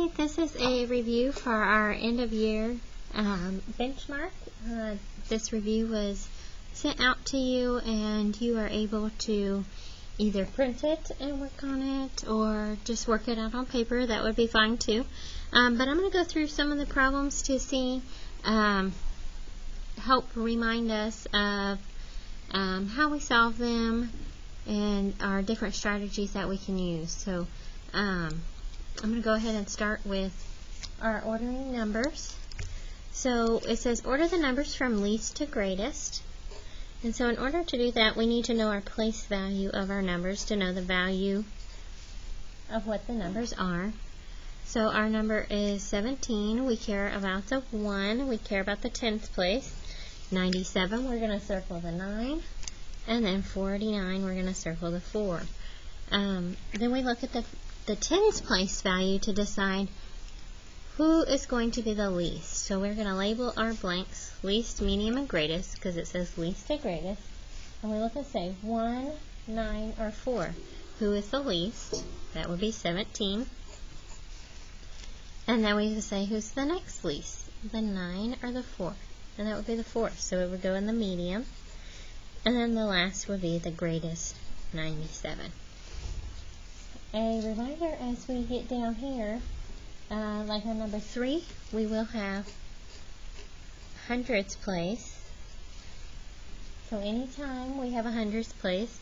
Hi, this is a review for our end of year benchmark. This review was sent out to you and you are able to either print it and work on it or just work it out on paper. That would be fine too. But I'm going to go through some of the problems to see, help remind us of how we solve them and our different strategies that we can use. So I'm going to go ahead and start with our ordering numbers. So it says order the numbers from least to greatest. And so in order to do that, we need to know our place value of our numbers to know the value of what the numbers are. So our number is 17. We care about the 1. We care about the 10th place. 97, we're going to circle the 9. And then 49, we're going to circle the 4. Then we look at the tens place value to decide who is going to be the least. So we're going to label our blanks least, medium, and greatest because it says least to greatest. And we look and say 1, 9, or 4. Who is the least? That would be 17. And then we can say who's the next least? The 9 or the 4? And that would be the 4. So it would go in the medium. And then the last would be the greatest, 97. A reminder as we get down here, like on number 3, we will have hundredths place. So anytime we have a hundredths place,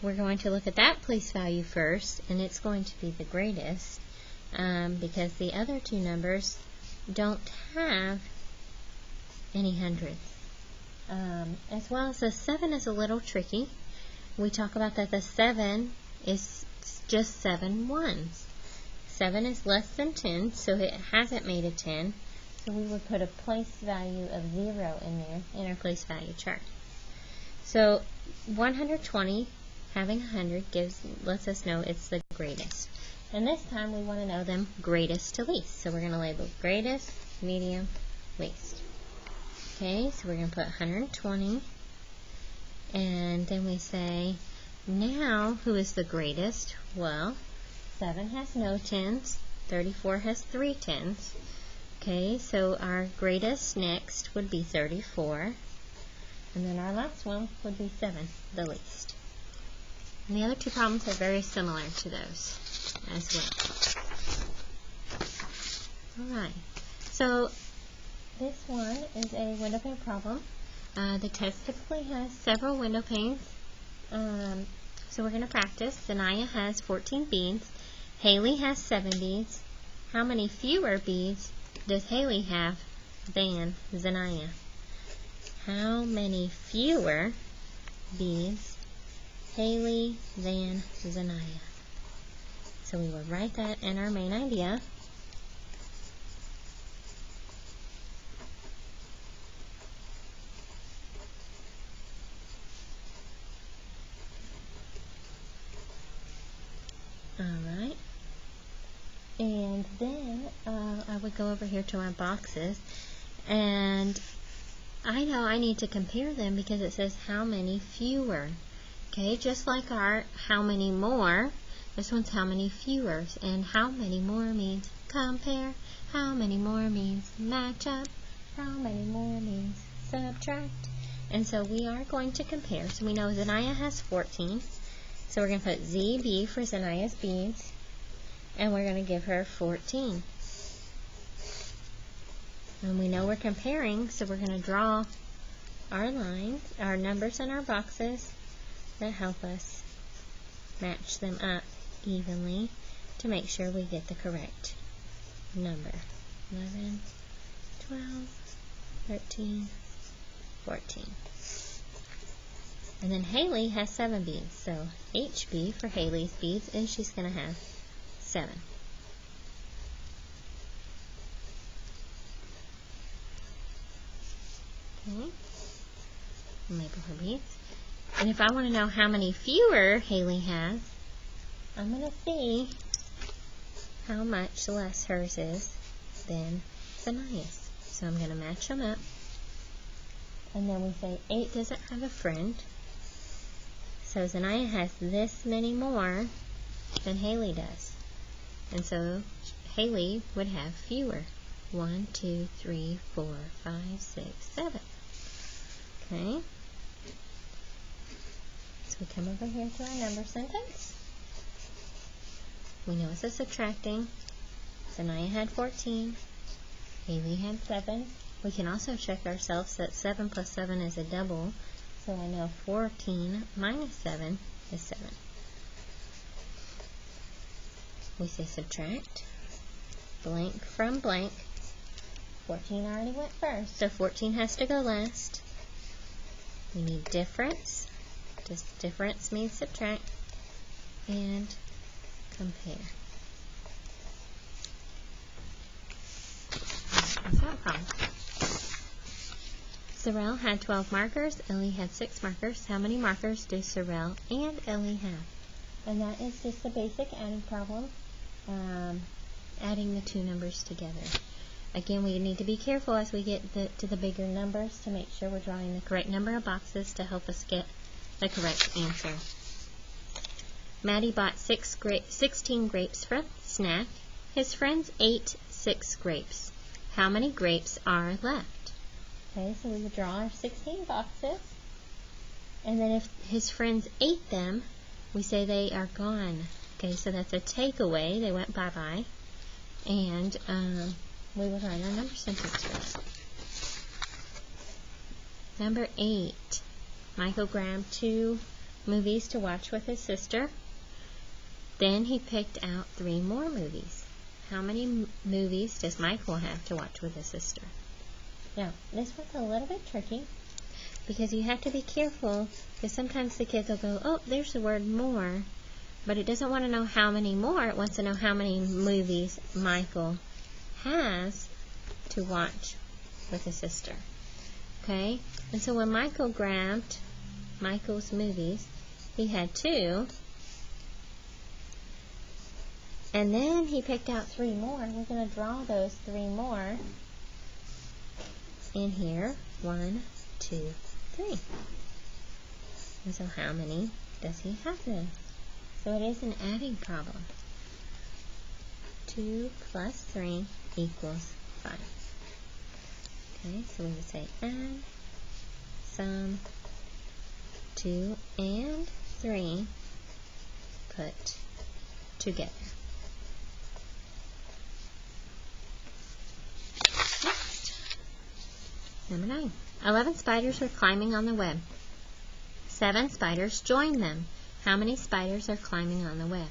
we're going to look at that place value first, and it's going to be the greatest because the other two numbers don't have any hundredths. As well as the 7 is a little tricky. We talk about that the 7 is just 7 ones. 7 is less than 10, so it hasn't made a 10. So we would put a place value of 0 in there in our place value chart. So 120 having 100 lets us know it's the greatest. And this time we want to know them greatest to least. So we're going to label greatest, medium, least. Okay, so we're going to put 120, and then we say, now, who is the greatest? Well, 7 has no tens, 34 has 3 tens. Okay, so our greatest next would be 34, and then our last one would be 7, the least. And the other two problems are very similar to those as well. Alright, so this one is a window pane problem. The test typically has several window panes. So we're going to practice. Zanaya has 14 beads. Haley has 7 beads. How many fewer beads does Haley have than Zanaya? How many fewer beads Haley than Zanaya? So we will write that in our main idea. Alright, and then I would go over here to our boxes, and I know I need to compare them because it says how many fewer. Okay, just like our how many more, this one's how many fewer, and how many more means compare, how many more means match up, how many more means subtract. And so we are going to compare. So we know Zanaya has 14. So we're going to put ZB for Zanaya's beads, and we're going to give her 14. And we know we're comparing, so we're going to draw our lines, our numbers in our boxes that help us match them up evenly to make sure we get the correct number. 11, 12, 13, 14. And then Haley has 7 beads, so HB for Haley's beads, and she's going to have 7. Okay, label her beads. And if I want to know how many fewer Haley has, I'm going to see how much less hers is than Zanaya's. So I'm going to match them up. And then we say 8 doesn't have a friend. So Zanaya has this many more than Haley does. And so Haley would have fewer. 1, 2, 3, 4, 5, 6, 7. Okay. So we come over here to our number sentence. We know it's a subtracting. So Naya had 14. Haley had 7. We can also check ourselves that 7 plus 7 is a double. So I know 14 minus 7 is 7. We say subtract. Blank from blank. 14 already went first, so 14 has to go last. We need difference. Just difference means subtract. And compare. That's that problem. Sorrel had 12 markers. Ellie had 6 markers. How many markers do Sorrel and Ellie have? And that is just a basic adding problem. Adding the two numbers together. Again, we need to be careful as we get to the bigger numbers to make sure we're drawing the correct number of boxes to help us get the correct answer. Maddie bought 16 grapes for snack. His friends ate 6 grapes. How many grapes are left? Okay, so we would draw our 16 boxes. And then if his friends ate them, we say they are gone. Okay, so that's a takeaway. They went bye-bye. And we will write our number sentence for that. Number 8. Michael grabbed 2 movies to watch with his sister. Then he picked out 3 more movies. How many movies does Michael have to watch with his sister? Now, this one's a little bit tricky because you have to be careful because sometimes the kids will go, oh, there's the word more, but it doesn't want to know how many more. It wants to know how many movies Michael has to watch with his sister. Okay? And so when Michael grabbed Michael's movies, he had 2. And then he picked out 3 more. We're going to draw those 3 more in here. 1, 2, 3. And so how many does he have then? So it is an adding problem. 2 plus 3 equals 5. Okay, so we would say add, sum, 2 and 3 put together. Next, number 9. 11 spiders were climbing on the web. 7 spiders joined them. How many spiders are climbing on the web?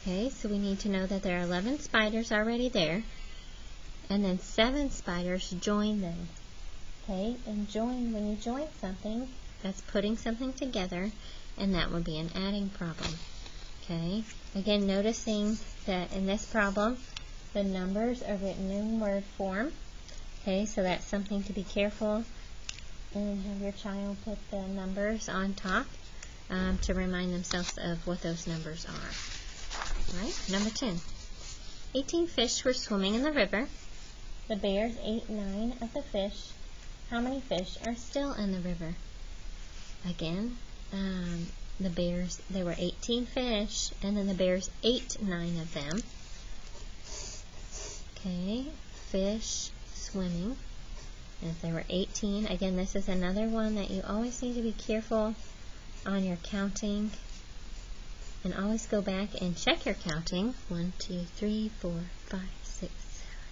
Okay, so we need to know that there are 11 spiders already there, and then 7 spiders join them. Okay, and when you join something, that's putting something together, and that would be an adding problem. Okay, again, noticing that in this problem, the numbers are written in word form. Okay, so that's something to be careful, and have your child put the numbers on top to remind themselves of what those numbers are. All right, number 10. 18 fish were swimming in the river. The bears ate 9 of the fish. How many fish are still in the river? Again, the bears, there were 18 fish, and then the bears ate 9 of them. Okay, fish swimming. And if there were 18, again, this is another one that you always need to be careful on your counting. And always go back and check your counting. 1, 2, 3, 4, 5, 6,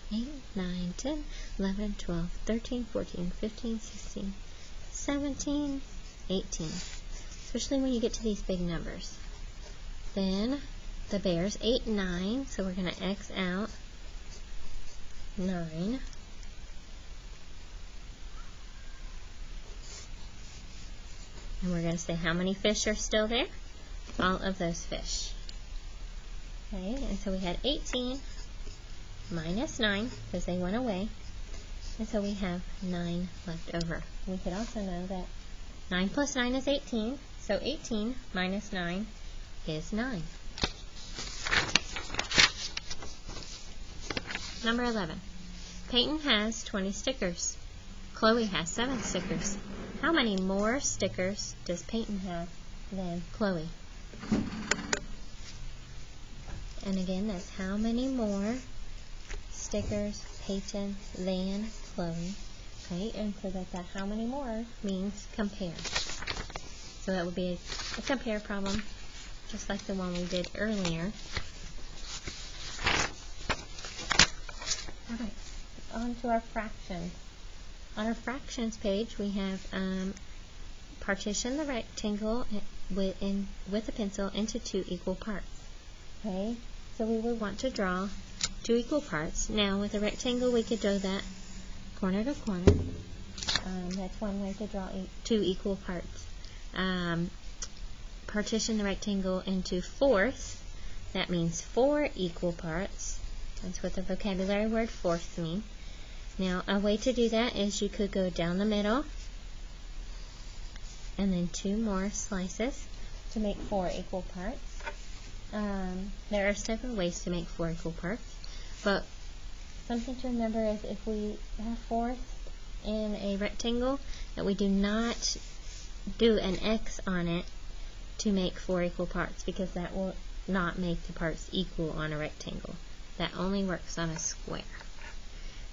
7, 8, 9, 10, 11, 12, 13, 14, 15, 16, 17, 18. Especially when you get to these big numbers. Then the bears ate 9, so we're going to X out 9. And we're going to say how many fish are still there? All of those fish. Okay, and so we had 18 minus 9 because they went away. And so we have 9 left over. We could also know that 9 plus 9 is 18. So 18 minus 9 is 9. Number 11. Peyton has 20 stickers. Chloe has 7 stickers. How many more stickers does Peyton have than Chloe? And again, that's how many more stickers, patent, than clothing. Okay, and so that how many more means compare. So that would be a compare problem, just like the one we did earlier. Alright, on to our fractions. On our fractions page, we have partition the rectangle with a pencil into 2 equal parts. Okay, so we would want to draw 2 equal parts. Now, with a rectangle, we could do that corner to corner. That's one way to draw 2 equal parts. Partition the rectangle into fourths. That means 4 equal parts. That's what the vocabulary word fourths mean. Now, a way to do that is you could go down the middle and then 2 more slices to make 4 equal parts. There are several ways to make 4 equal parts, but something to remember is if we have fourths in a rectangle, that we do not do an X on it to make 4 equal parts, because that will not make the parts equal on a rectangle. That only works on a square.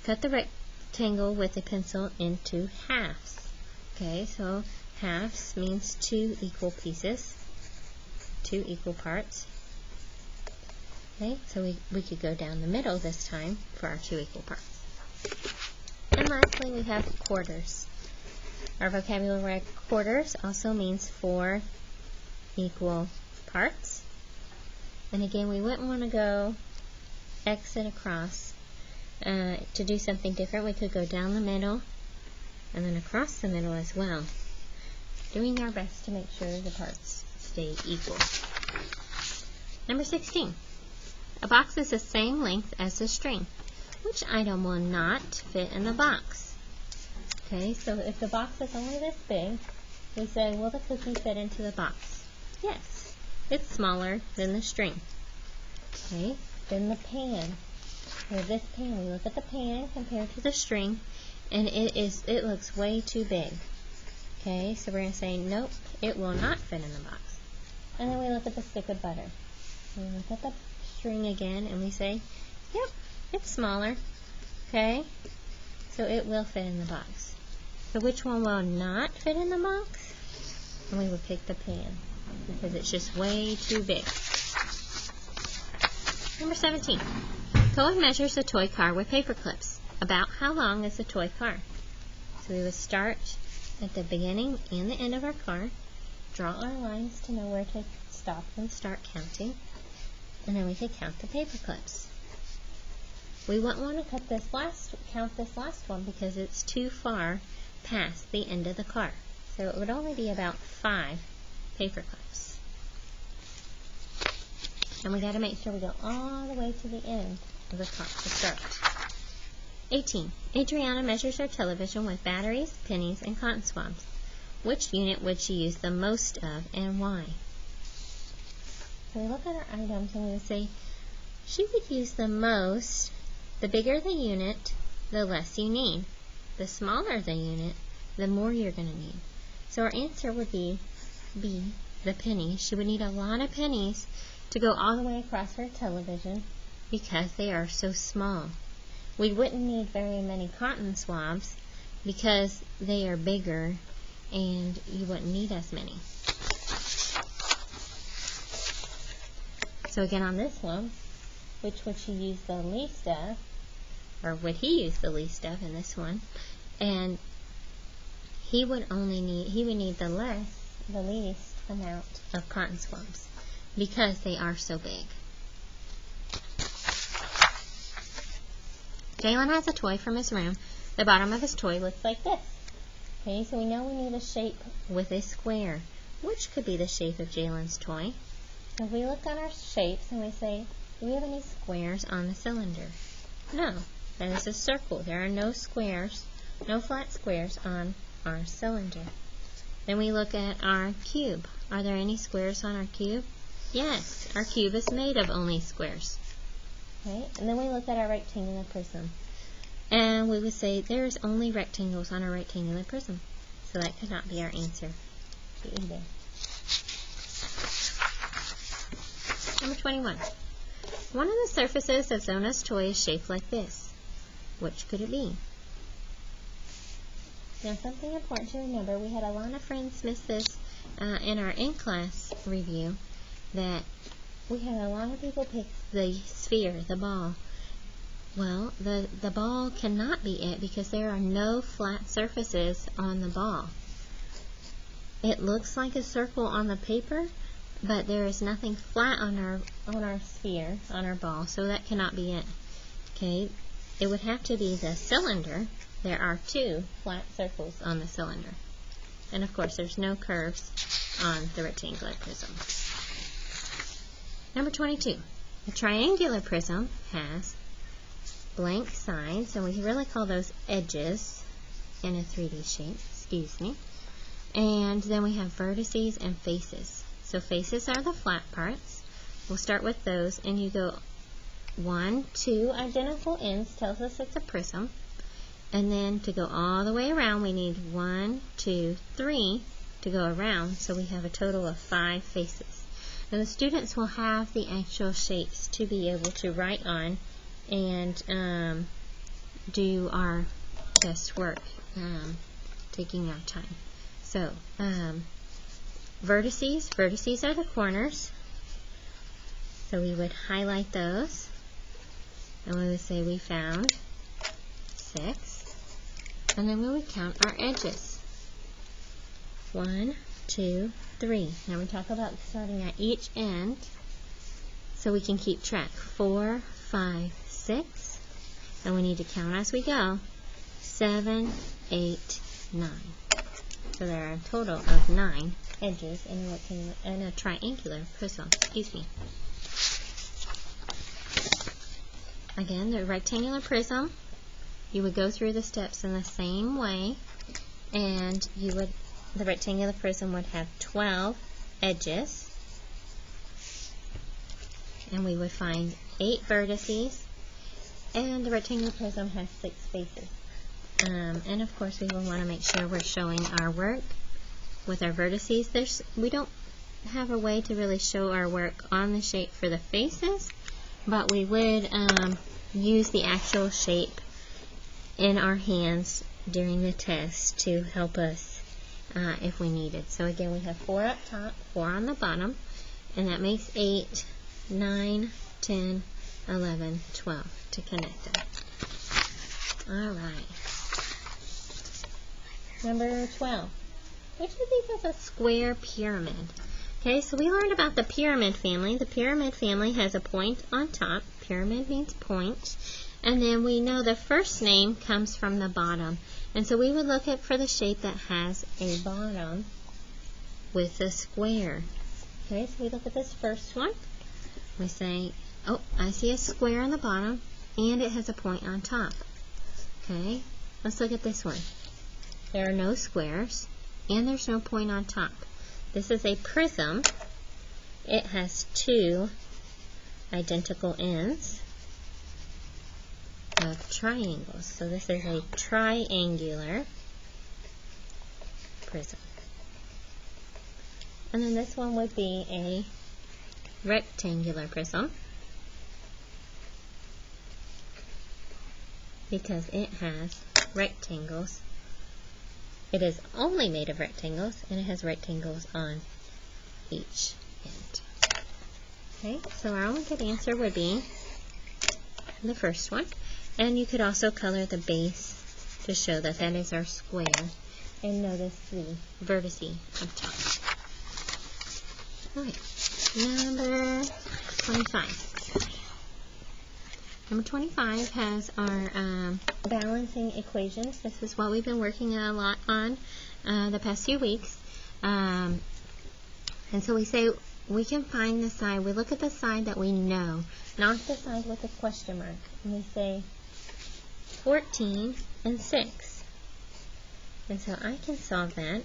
Cut the rectangle with a pencil into halves. Okay, so halves means 2 equal pieces, 2 equal parts. Okay, so we could go down the middle this time for our 2 equal parts. And lastly, we have quarters. Our vocabulary word quarters also means 4 equal parts. And again, we wouldn't want to go X and across. To do something different, we could go down the middle and then across the middle as well, doing our best to make sure the parts stay equal. Number 16. A box is the same length as the string. Which item will not fit in the box? Okay, so if the box is only this big, we say, will the cookie fit into the box? Yes, it's smaller than the string. Okay, then the pan. With this pan, we look at the pan compared to the string, and it looks way too big. Okay, so we're going to say, nope, it will not fit in the box. And then we look at the stick of butter. We look at the string again, and we say, yep, it's smaller. Okay, so it will fit in the box. So which one will not fit in the box? And we will pick the pan, because it's just way too big. Number 17. Cohen measures a toy car with paper clips. About how long is the toy car? So we would start at the beginning and the end of our car, draw our lines to know where to stop and start counting, and then we could count the paper clips. We wouldn't want to count this last one because it's too far past the end of the car. So it would only be about 5 paper clips. And we got to make sure we go all the way to the end of the car to start. 18. Adriana measures her television with batteries, pennies, and cotton swabs. Which unit would she use the most of, and why? So we look at our items and we would say, she would use the most. The bigger the unit, the less you need. The smaller the unit, the more you're going to need. So our answer would be B, the penny. She would need a lot of pennies to go all the way across her television because they are so small. We wouldn't need very many cotton swabs because they are bigger and you wouldn't need as many. So again, on this one, which would she use the least of? Or would he use the least of in this one? And he would need the least amount of cotton swabs because they are so big. Jalen has a toy from his room. The bottom of his toy looks like this. Okay, so we know we need a shape with a square. Which could be the shape of Jalen's toy? So we look at our shapes and we say, do we have any squares on the cylinder? No. That is a circle. There are no squares, no flat squares on our cylinder. Then we look at our cube. Are there any squares on our cube? Yes, our cube is made of only squares. Okay, and then we look at our rectangular prism. And we would say there's only rectangles on our rectangular prism. So that could not be our answer either. Number 21. One of the surfaces of Zona's toy is shaped like this. Which could it be? Now, something important to remember, we had a lot of friends miss this in our in-class review, that we had a lot of people pick the sphere, the ball. Well, the ball cannot be it because there are no flat surfaces on the ball. It looks like a circle on the paper, but there is nothing flat on our sphere, on our ball, so that cannot be it. Okay, it would have to be the cylinder. There are 2 flat circles on the cylinder. And of course, there's no curves on the rectangular prism. Number 22. A triangular prism has blank sides, and we really call those edges in a 3D shape, excuse me. And then we have vertices and faces. So faces are the flat parts. We'll start with those, and you go 1, 2 identical ends tells us it's a prism. And then to go all the way around, we need 1, 2, 3 to go around, so we have a total of 5 faces. Now the students will have the actual shapes to be able to write on and do our best work, taking our time. So, vertices are the corners, so we would highlight those, and we would say we found 6. And then we would count our edges. 1, 2, 3. Now we talk about starting at each end so we can keep track. 4, 5, 6. And we need to count as we go. 7, 8, 9. So there are a total of 9 edges in a triangular prism. Excuse me. Again, the rectangular prism, you would go through the steps in the same way, and the rectangular prism would have 12 edges, and we would find 8 vertices, and the rectangular prism has 6 faces. And of course we will want to make sure we're showing our work with our vertices. We don't have a way to really show our work on the shape for the faces, but we would use the actual shape in our hands during the test to help us if we needed. So again, we have 4 up top, 4 on the bottom, and that makes 8, 9, 10, 11, 12 to connect them. Alright. Number 12. Which of these is a square pyramid? Okay, so we learned about the pyramid family. The pyramid family has a point on top. Pyramid means point. And then we know the first name comes from the bottom. And so we would look for the shape that has a bottom with a square. Okay, so we look at this first one. We say, oh, I see a square on the bottom, and it has a point on top. Okay, let's look at this one. There are no squares, and there's no point on top. This is a prism. It has 2 identical ends of triangles. So this is a triangular prism. And then this one would be a rectangular prism because it has rectangles. It is only made of rectangles, and it has rectangles on each end. Okay, so our only good answer would be the first one. And you could also color the base to show that that is our square. And notice the vertice up top. Okay, number 25. Number 25 has our balancing equations. This is what we've been working a lot on the past few weeks. And so we say we can find the side. We look at the side that we know, not the side with the question mark. And we say 14 and 6. And so I can solve that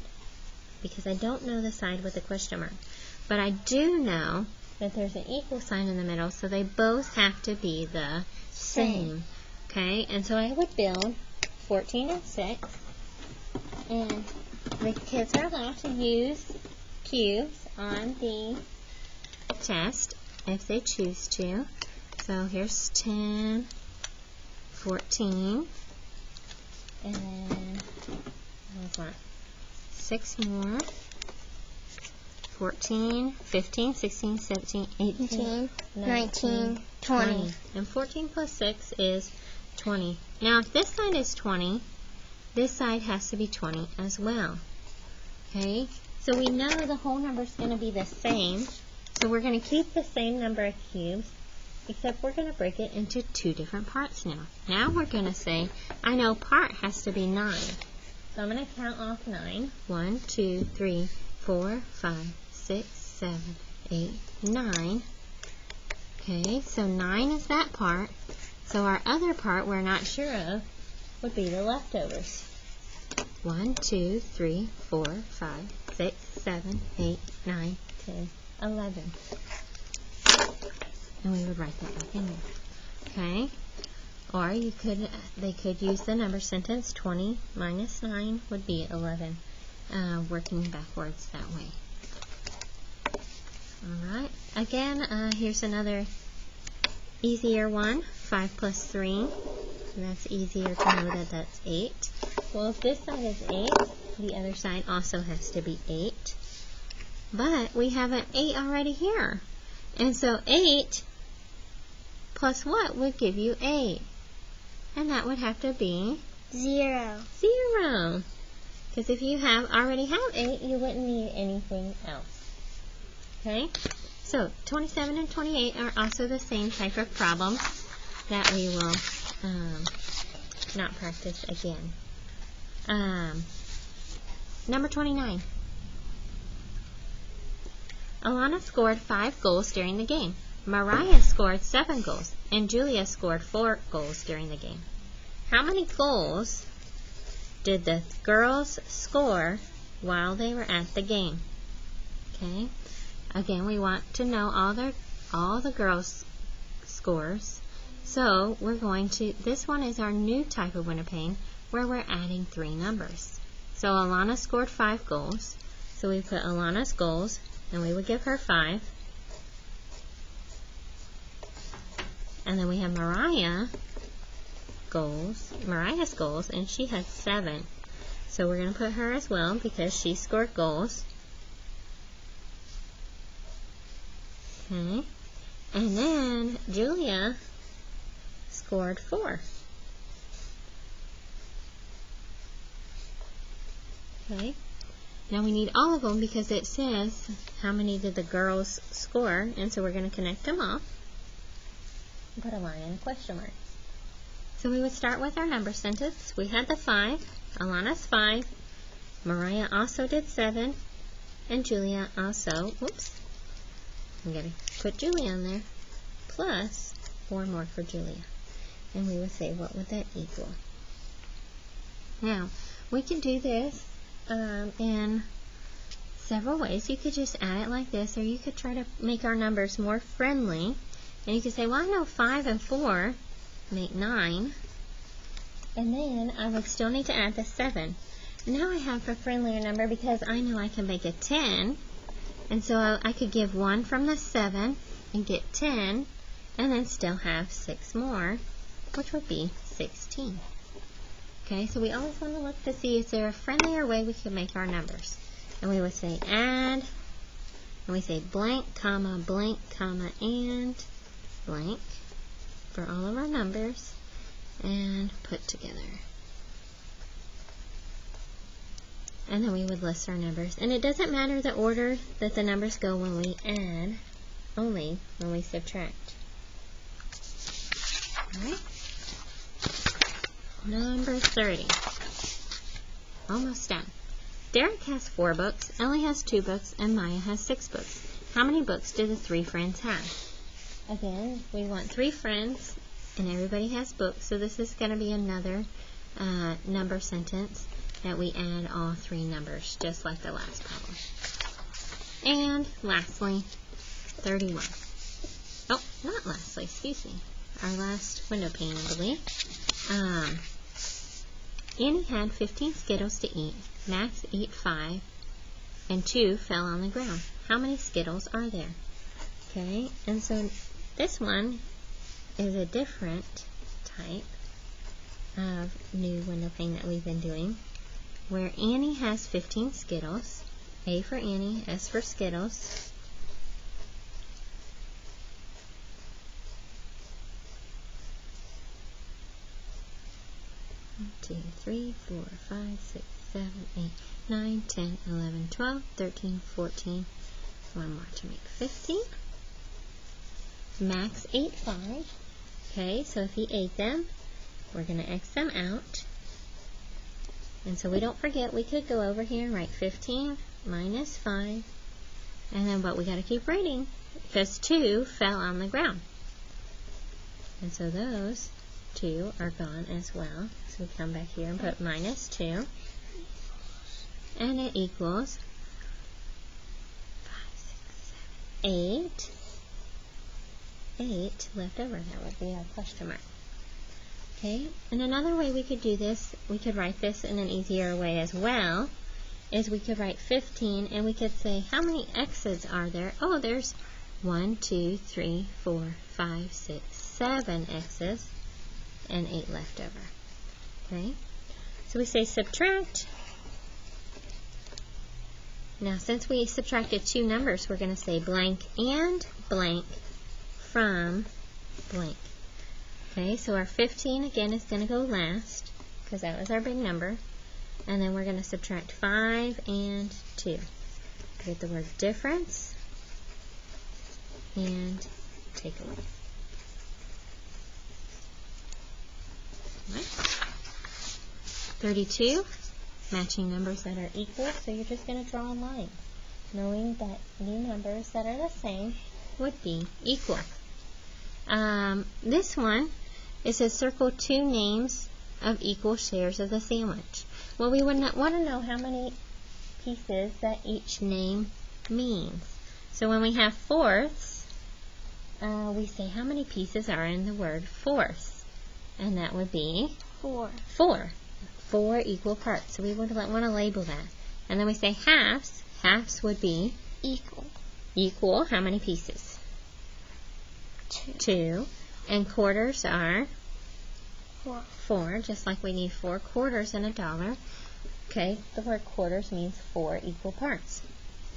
because I don't know the side with the question mark. But I do know that there's an equal sign in the middle, so they both have to be the same. Okay, and so I would build 14 and 6. And the kids are allowed to use cubes on the test if they choose to. So here's 10, 14, and then there's what? 6 more. 14, 15, 16, 17, 18, 19, 20. And 14 plus 6 is 20. Now, if this side is 20, this side has to be 20 as well. Okay? So we know the whole number is going to be the same. So we're going to keep the same number of cubes, except we're going to break it into 2 different parts now. Now we're going to say, I know part has to be 9. So I'm going to count off 9. 1, 2, 3, 4, 5, 6, 7, 8, 9. Okay, so 9 is that part. So our other part we're not sure of would be the leftovers. 1, 2, 3, 4, 5, 6, 7, 8, 9, 10, 11. And we would write that back in there. Okay? Or they could use the number sentence. 20 minus 9 would be 11. Working backwards that way. Alright, again, here's another easier one. 5 plus 3. And that's easier to know that that's 8. Well, if this side is 8, the other side also has to be 8. But we have an 8 already here. And so 8 plus what would give you 8? And that would have to be 0. 0. Because if you already have 8, you wouldn't need anything else. Okay? So 27 and 28 are also the same type of problem that we will not practice again. Number 29. Alana scored 5 goals during the game. Mariah scored 7 goals, and Julia scored 4 goals during the game. How many goals did the girls score while they were at the game? Okay. Again, we want to know all the girls' scores. So we're going to, this one is our new type of winner pane where we're adding 3 numbers. So Alana scored 5 goals. So we put Alana's goals, and we would give her 5. And then we have Mariah's goals, and she had 7. So we're going to put her as well because she scored goals. Okay. And then Julia scored 4. Okay. Now we need all of them because it says how many did the girls score, and so we're going to connect them all. Put a line and a question mark. So we would start with our number sentence. We had the 5, Alana's 5, Mariah also did 7, and Julia also, whoops, I'm going to put Julia on there, plus 4 more for Julia. And we would say, what would that equal? Now, we can do this in several ways. You could just add it like this, or you could try to make our numbers more friendly. And you could say, well, I know 5 and 4 make 9. And then I would still need to add the 7. Now I have a friendlier number because I know I can make a 10. And so I could give 1 from the 7 and get 10, and then still have 6 more, which would be 16. Okay, so we always want to look to see, is there a friendlier way we can make our numbers? And we would say add, and we say blank, comma, and blank for all of our numbers, and put together. And then we would list our numbers. And it doesn't matter the order that the numbers go when we add, only when we subtract. Alright? Number 30. Almost done. Derek has 4 books, Ellie has 2 books, and Maya has 6 books. How many books do the 3 friends have? Again, we want 3 friends, and everybody has books, so this is going to be another number sentence that we add all 3 numbers, just like the last problem. And lastly, 31. Oh, not lastly, excuse me. Our last window pane, I believe. Annie had 15 Skittles to eat. Max ate 5, and 2 fell on the ground. How many Skittles are there? Okay, and so this one is a different type of new window pane that we've been doing, where Annie has 15 Skittles. A for Annie, S for Skittles. One, 2, 3, 4, 5, 6, 7, 8, 9, 10, 11, 12, 13, 14. One more to make 15. Max ate 5. Okay, so if he ate them, we're going to X them out. And so we don't forget, we could go over here and write 15 minus 5. And then, but we got to keep writing because 2 fell on the ground. And so those 2 are gone as well. So we come back here and put minus 2. And it equals 5, 6, 7, 8. 8 left over. That would be our question mark. Okay, and another way we could do this, we could write this in an easier way as well, is we could write 15 and we could say, how many X's are there? Oh, there's 1, 2, 3, 4, 5, 6, 7 X's and 8 left over. Okay, so we say subtract. Now, since we subtracted 2 numbers, we're going to say blank and blank from blank. Okay, so our 15 again is going to go last because that was our big number. And then we're going to subtract 5 and 2. Get the word difference and take away. Right. 32, matching numbers that are equal, so you're just going to draw a line, knowing that new numbers that are the same would be equal. This one, it says circle 2 names of equal shares of the sandwich. Well, we would want to know how many pieces that each name means. So when we have fourths, we say how many pieces are in the word fourth. And that would be 4. 4. 4 equal parts. So we would want to label that. And then we say halves. Halves would be Equal. Equal. How many pieces? 2. And quarters are 4. 4, just like we need 4 quarters in a dollar. Okay, the word quarters means 4 equal parts.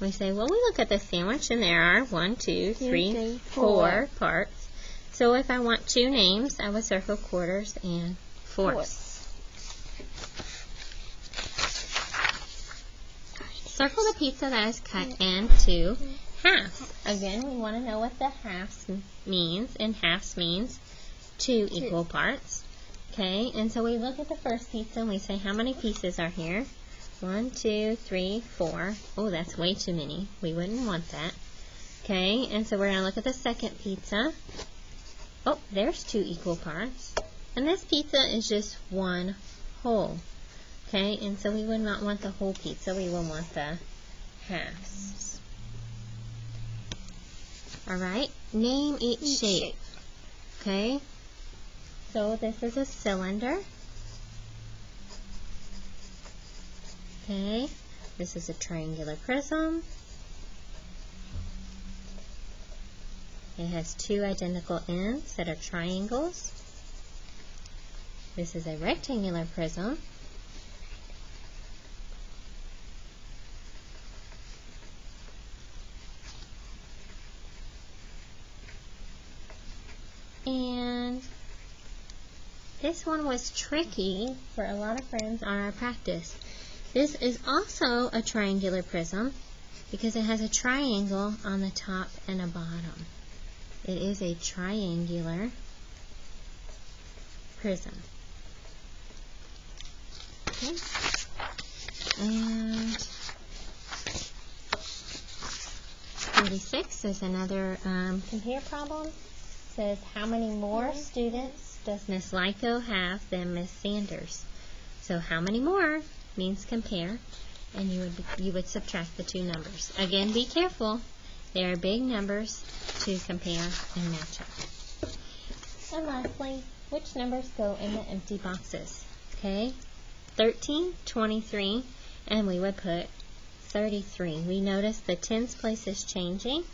We say, well, we look at the sandwich and there are 1, 2, 3, 4 parts. So if I want 2 names, I would circle quarters and fourths. Circle the pizza that is cut into halves. Again, we want to know what the halves means, and halves means 2 equal parts. Okay, and so we look at the first pizza and we say, how many pieces are here? 1, 2, 3, 4. Oh, that's way too many. We wouldn't want that. Okay, and so we're going to look at the second pizza. Oh, there's 2 equal parts. And this pizza is just 1 whole. Okay, and so we would not want the whole pizza. We will want the halves. Alright, name each shape. Okay, so this is a cylinder. Okay, this is a triangular prism. It has 2 identical ends that are triangles. This is a rectangular prism. And this one was tricky for a lot of friends on our practice. This is also a triangular prism because it has a triangle on the top and a bottom. It is a triangular prism. Okay. And 36 is another compare problem. It says, how many more students does Miss Lyko have than Miss Sanders? So how many more means compare, and you would subtract the 2 numbers. Again, be careful. They are big numbers to compare and match up. And lastly, which numbers go in the empty boxes? Okay, 13, 23, and we would put 33. We notice the tens place is changing,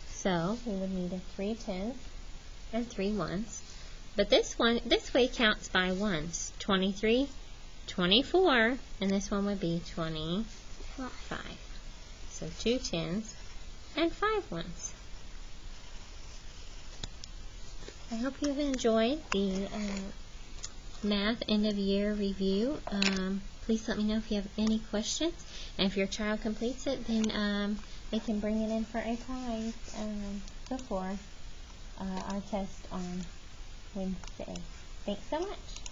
so we would need a 3 tens. and 3 ones. But this way counts by ones. 23, 24, and this one would be 25. So 2 10s and 5 ones. I hope you've enjoyed the math end of year review. Please let me know if you have any questions. And if your child completes it, then they can bring it in for a prize before our test on Wednesday. Thanks so much.